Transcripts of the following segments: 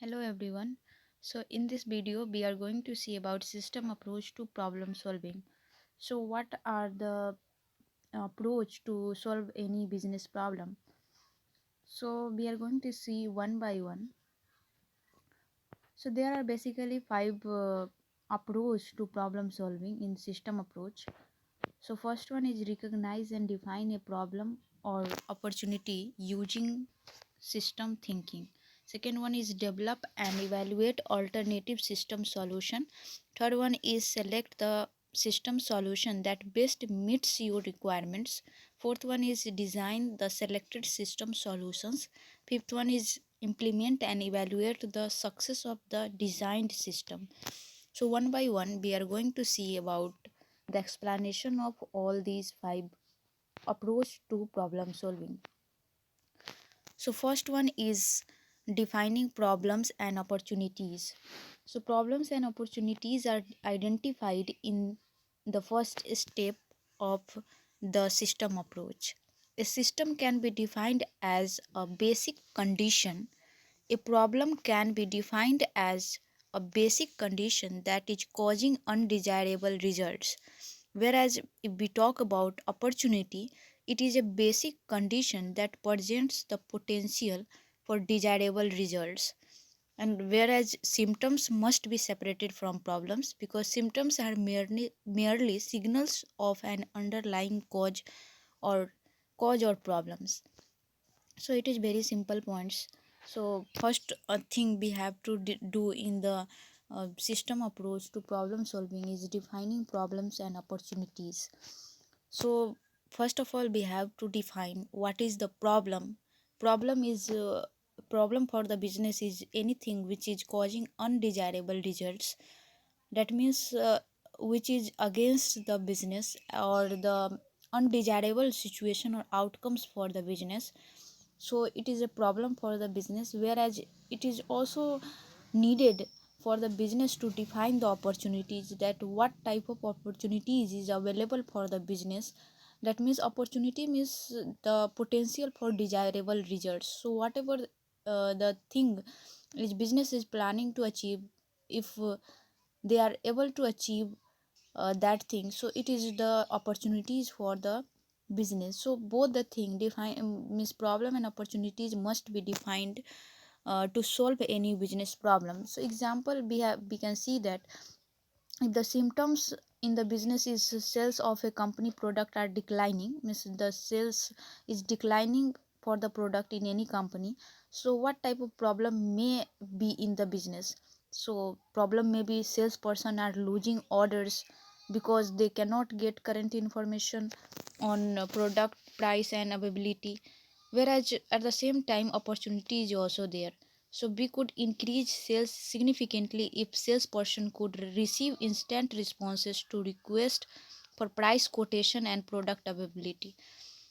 Hello everyone. So in this video we are going to see about system approach to problem solving. So what are the approach to solve any business problem? So we are going to see one by one. So there are basically five approach to problem solving in system approach. So first one is recognize and define a problem or opportunity using system thinking. Second one is develop and evaluate alternative system solution. Third one is select the system solution that best meets your requirements. Fourth one is design the selected system solutions. Fifth one is implement and evaluate the success of the designed system. So one by one we are going to see about the explanation of all these five approach to problem solving. So first one is defining problems and opportunities. So problems and opportunities are identified in the first step of the system approach. A system can be defined as a basic condition. A problem can be defined as a basic condition that is causing undesirable results. Whereas if we talk about opportunity, it is a basic condition that presents the potential for desirable results. And whereas symptoms must be separated from problems because symptoms are merely signals of an underlying or cause or problems. So it is very simple points. So first thing we have to do in the system approach to problem solving is defining problems and opportunities. So first of all we have to define what is the problem. Problem for the business is anything which is causing undesirable results. That means which is against the business or the undesirable situation or outcomes for the business. So it is a problem for the business, whereas it is also needed for the business to define the opportunities, that what type of opportunities is available for the business. That means opportunity means the potential for desirable results. So whatever the thing which business is planning to achieve, if they are able to achieve that thing, so it is the opportunities for the business. So both the thing define means problem and opportunities must be defined to solve any business problem. So example we can see that if the symptoms in the business is sales of a company product are declining, means the sales is declining for the product in any company. So what type of problem may be in the business? So problem may be salesperson are losing orders because they cannot get current information on product price and availability. Whereas at the same time opportunity is also there. So we could increase sales significantly if salesperson could receive instant responses to request for price quotation and product availability.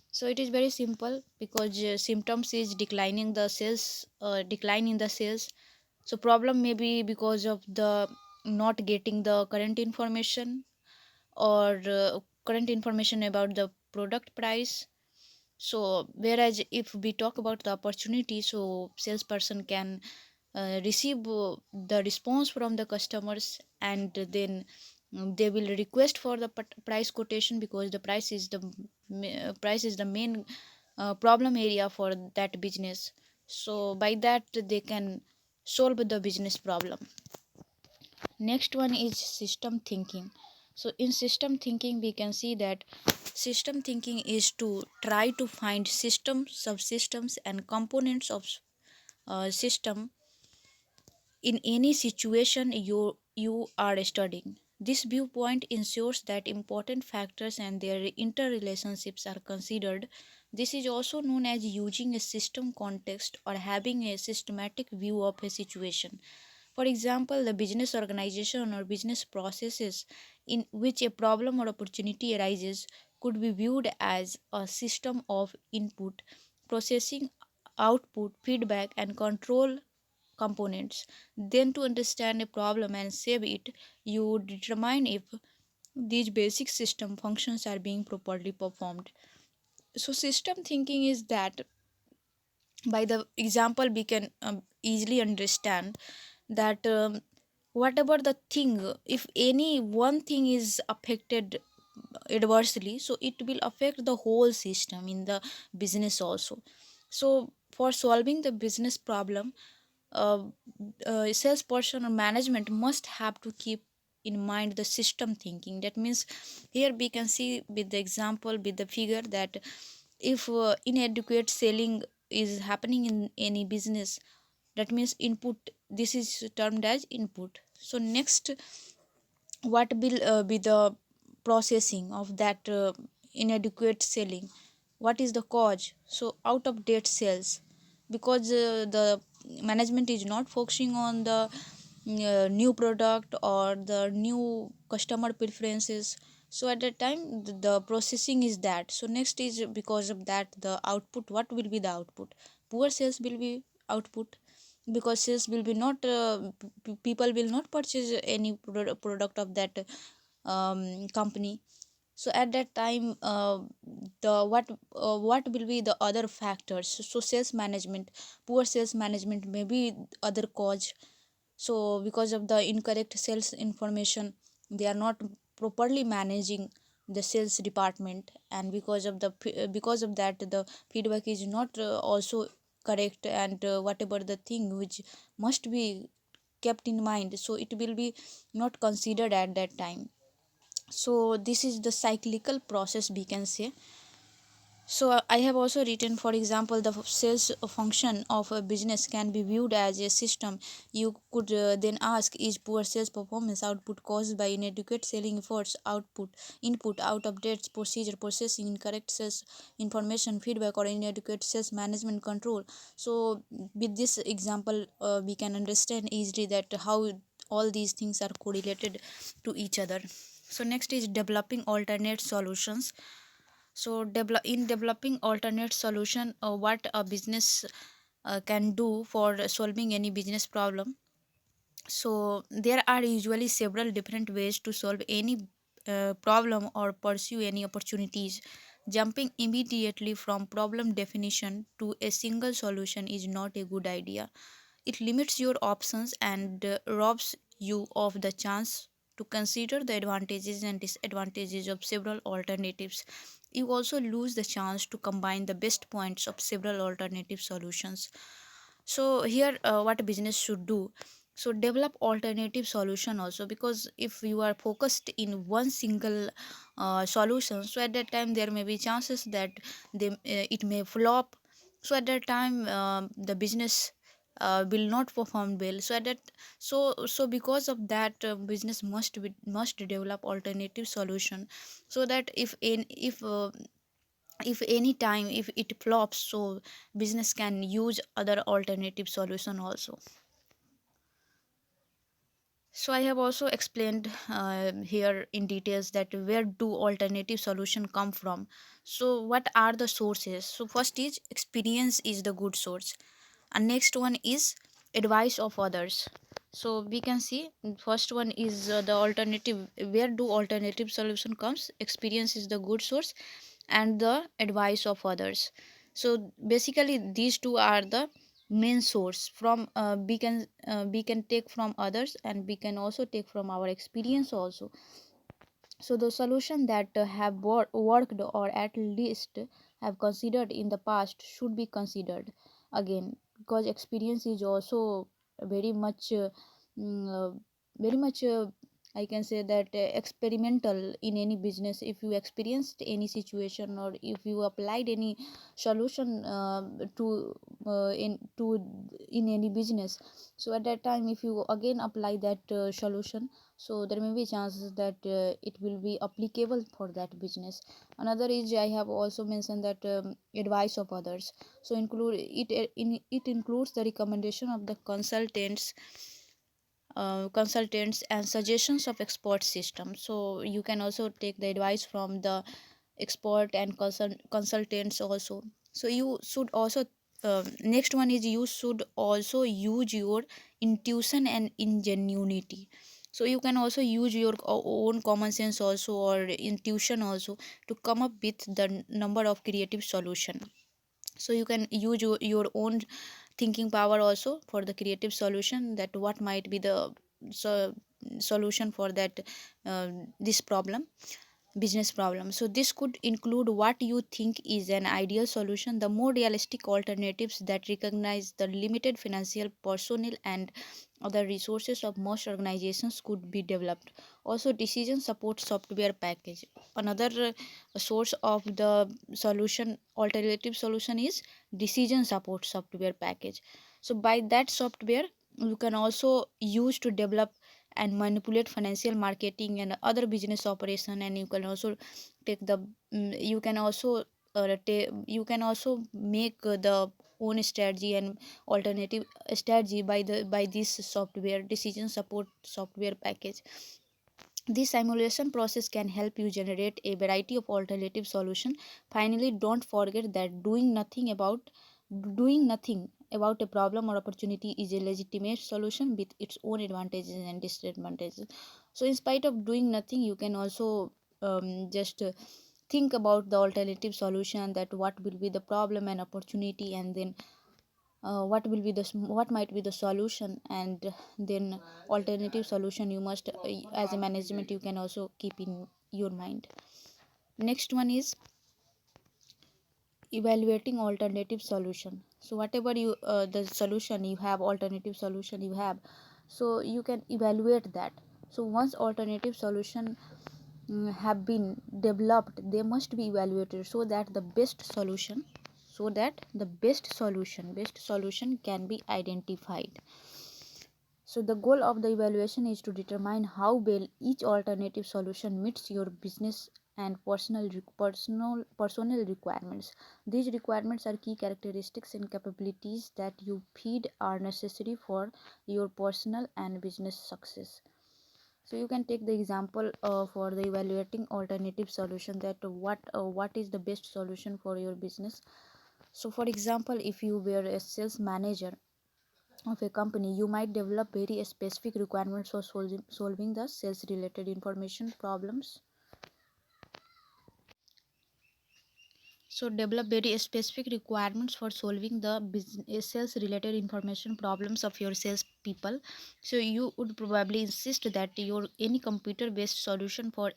So it is very simple because symptoms is declining the sales, decline in the sales. So problem may be because of the not getting the current information or current information about the product price. So whereas if we talk about the opportunity, so salesperson can receive the response from the customers, and then they will request for the price quotation because the price is the main problem area for that business. So by that they can solve the business problem. Next one is system thinking. So in system thinking we can see that system thinking is to try to find systems, subsystems and components of system in any situation you are studying. This viewpoint ensures that important factors and their interrelationships are considered. This is also known as using a system context or having a systematic view of a situation. For example, the business organization or business processes in which a problem or opportunity arises could be viewed as a system of input, processing, output, feedback, and control components. Then, to understand a problem and save it, you determine if these basic system functions are being properly performed. So, system thinking is that by the example we can easily understand that whatever the thing, if any one thing is affected adversely, so it will affect the whole system in the business also. So for solving the business problem, uh, salesperson or management must have to keep in mind the system thinking. That means here we can see with the example, with the figure, that if inadequate selling is happening in any business, that means input, this is termed as input. So next, what will be the processing of that inadequate selling? What is the cause? So out of date sales, because the management is not focusing on the new product or the new customer preferences. So at that time the processing is that. So next is, because of that, the output, what will be the output? Poor sales will be output, because sales will be not people will not purchase any product of that company. So at that time, the what will be the other factors? So sales management, poor sales management may be other cause. So because of the incorrect sales information, they are not properly managing the sales department, and because of the because of that, the feedback is not also correct, and whatever the thing which must be kept in mind, so it will be not considered at that time. So this is the cyclical process, we can say. So I have also written, for example, the sales function of a business can be viewed as a system. You could then ask, is poor sales performance output caused by inadequate selling efforts? Output, input, out of date procedure, processing, incorrect sales information, feedback, or inadequate sales management control. So with this example, we can understand easily that how all these things are correlated to each other. So next is developing alternate solutions. So in developing alternate solution, what a business can do for solving any business problem. So there are usually several different ways to solve any problem or pursue any opportunities. Jumping immediately from problem definition to a single solution is not a good idea. It limits your options and robs you of the chance to consider the advantages and disadvantages of several alternatives. You also lose the chance to combine the best points of several alternative solutions. So here, what a business should do, so develop alternative solution also, because if you are focused in one single solution, so at that time there may be chances that it may flop. So at that time, the business will not perform well. So at that, so because of that, business must develop alternative solution, so that if any time if it flops, so business can use other alternative solution also. So I have also explained here in details that where do alternative solution come from. So what are the sources? So first is experience is the good source, and next one is advice of others. So we can see, first one is the alternative, where do alternative solution comes? Experience is the good source, and the advice of others. So basically these two are the main source. From we can take from others, and we can also take from our experience also. So the solution that have worked, or at least have considered in the past, should be considered again, because experience is also very much very much I can say that experimental in any business. If you experienced any situation, or if you applied any solution in any business, so at that time if you again apply that solution, so there may be chances that it will be applicable for that business. Another is, I have also mentioned that advice of others. So it includes the recommendation of the consultants and suggestions of expert systems. So you can also take the advice from the expert and consultants also. So you should also next one is, you should also use your intuition and ingenuity. So you can also use your own common sense also, or intuition also, to come up with the number of creative solution. So you can use your own thinking power also for the creative solution, that what might be the so, solution for that this problem, business problem. So this could include what you think is an ideal solution, the more realistic alternatives that recognize the limited financial personnel and other resources of most organizations could be developed. Also, decision support software package. Another source of the solution, alternative solution, is decision support software package. So by that software, you can also use to develop and manipulate financial marketing and other business operation, and you can also take the you can also you can also make the own strategy and alternative strategy by this software decision support software package. This simulation process can help you generate a variety of alternative solutions. Finally, don't forget that doing nothing about a problem or opportunity is a legitimate solution with its own advantages and disadvantages. So, in spite of doing nothing, you can also just think about the alternative solution, that what will be the problem and opportunity, and then what might be the solution, and then alternative solution you must as a management you can also keep in your mind. Next one is evaluating alternative solution. So whatever you the solution you have, alternative solution you have, so you can evaluate that. So once alternative solution have been developed, they must be evaluated so that the best solution can be identified. So the goal of the evaluation is to determine how well each alternative solution meets your business and personal requirements. These requirements are key characteristics and capabilities that you feed are necessary for your personal and business success. So you can take the example for the evaluating alternative solution, that what is the best solution for your business. So for example, if you were a sales manager of a company, you might develop very specific requirements for solving the sales related information problems. So develop very specific requirements for solving the business sales related information problems of your sales people. So you would probably insist that your any computer based solution for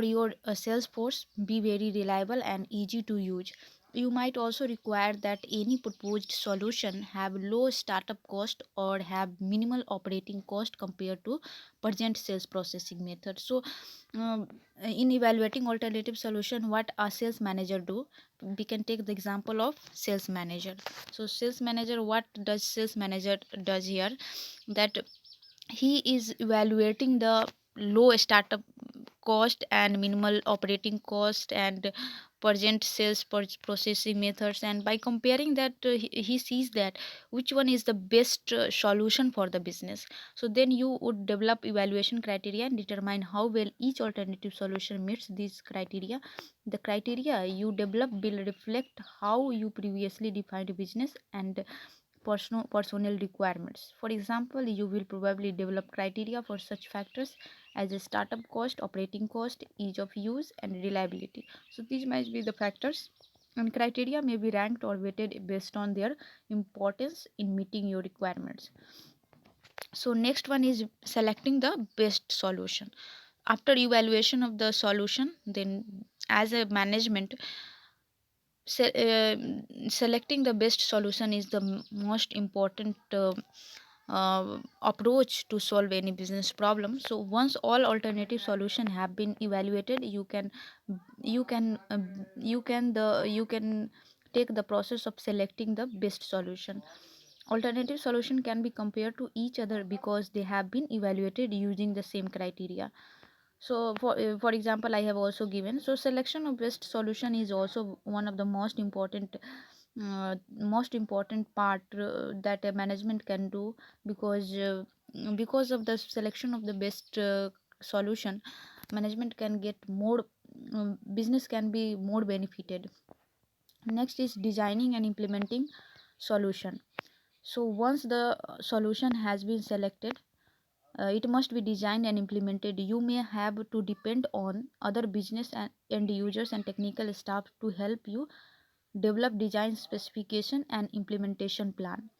your sales force be very reliable and easy to use. You might also require that any proposed solution have low startup cost or have minimal operating cost compared to present sales processing method. So um, in evaluating alternative solution, what a sales manager do, we can take the example of sales manager. So sales manager, what does sales manager does here, that he is evaluating the low startup cost and minimal operating cost and present sales processing methods, and by comparing that he sees that which one is the best solution for the business. So then you would develop evaluation criteria and determine how well each alternative solution meets these criteria. The criteria you develop will reflect how you previously defined business and personnel requirements. For example, you will probably develop criteria for such factors as a startup cost, operating cost, ease of use, and reliability. So these might be the factors, and criteria may be ranked or weighted based on their importance in meeting your requirements. So next one is selecting the best solution. After evaluation of the solution, then as a management, selecting the best solution is the most important approach to solve any business problem. So once all alternative solutions have been evaluated, you can you can take the process of selecting the best solution. Alternative solution can be compared to each other because they have been evaluated using the same criteria. So for example, I have also given, so selection of best solution is also one of the most important part that a management can do, because of the selection of the best solution, management can get more business can be more benefited. Next is designing and implementing solution. So once the solution has been selected, it must be designed and implemented. You may have to depend on other business and end users and technical staff to help you develop design specification and implementation plan.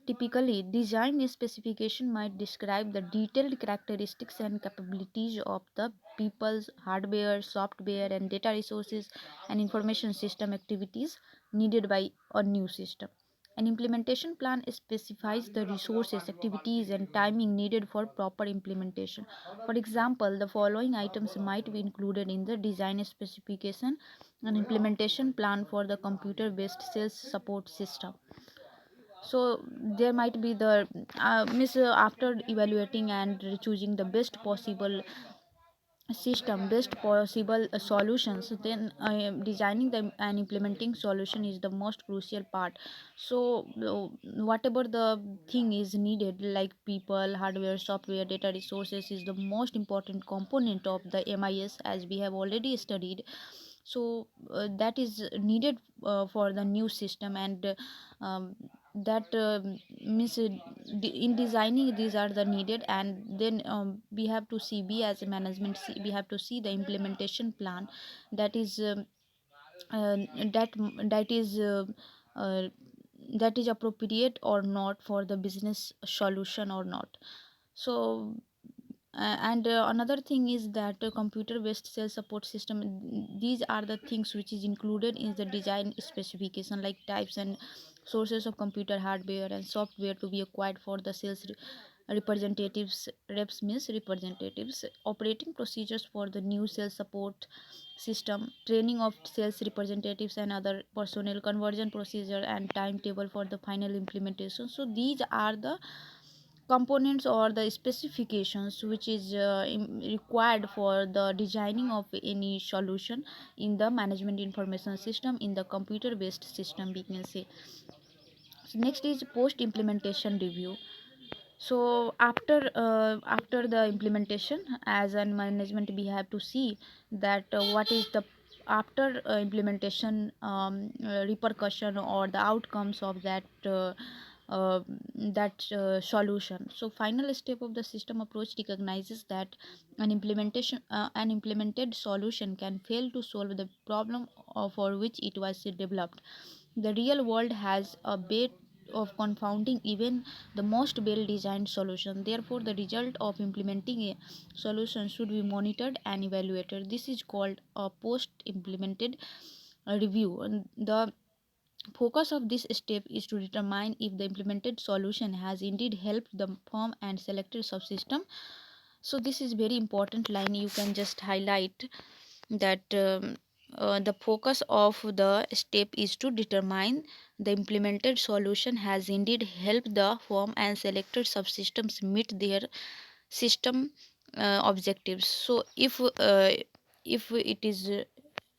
Typically, design specification might describe the detailed characteristics and capabilities of the people's hardware, software, and data resources and information system activities needed by a new system. An implementation plan specifies the resources, activities, and timing needed for proper implementation. For example, the following items might be included in the design specification: an implementation plan for the computer based sales support system. So there might be the after evaluating and choosing the best possible system, best possible solutions, then designing them and implementing solution is the most crucial part. So whatever the thing is needed, like people, hardware, software, data resources, is the most important component of the MIS, as we have already studied. So that is needed for the new system, and that means in designing these are the needed. And then we have to see, we as a management we have to see the implementation plan that is uh, that that is uh, that is appropriate or not for the business solution or not. So and another thing is that computer based sales support system, these are the things which is included in the design specification, like types and sources of computer hardware and software to be acquired for the sales representatives. Reps means representatives, operating procedures for the new sales support system, training of sales representatives and other personnel, conversion procedure, and timetable for the final implementation. So these are the components or the specifications which is required for the designing of any solution in the management information system, in the computer based system, we can say. So next is post implementation review. So after the implementation, as an management we have to see that what is the after implementation repercussion or the outcomes of uh, that solution. So final step of the system approach recognizes that an implemented solution can fail to solve the problem for which it was developed. The real world has a bit of confounding even the most well designed solution. Therefore, the result of implementing a solution should be monitored and evaluated. This is called a post implemented review. And the focus of this step is to determine if the implemented solution has indeed helped the firm and selected subsystem. So this is very important line, you can just highlight that the focus of the step is to determine the implemented solution has indeed helped the firm and selected subsystems meet their system objectives. So if it is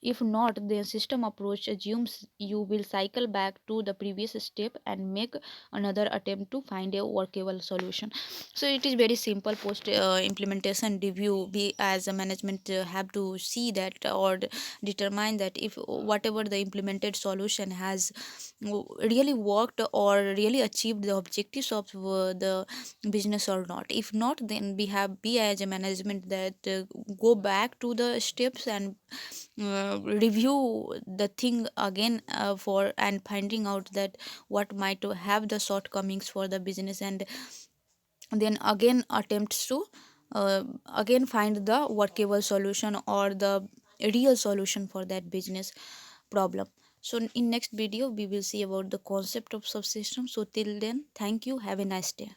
if not, the system approach assumes you will cycle back to the previous step and make another attempt to find a workable solution. So it is very simple. Post implementation review, we as a management have to see that or determine that if whatever the implemented solution has really worked or really achieved the objectives of the business or not. If not, then we as a management that go back to the steps and review the thing again for and finding out that what might have the shortcomings for the business, and then again attempts to again find the workable solution or the real solution for that business problem. So in next video we will see about the concept of subsystem. So till then, thank you, have a nice day.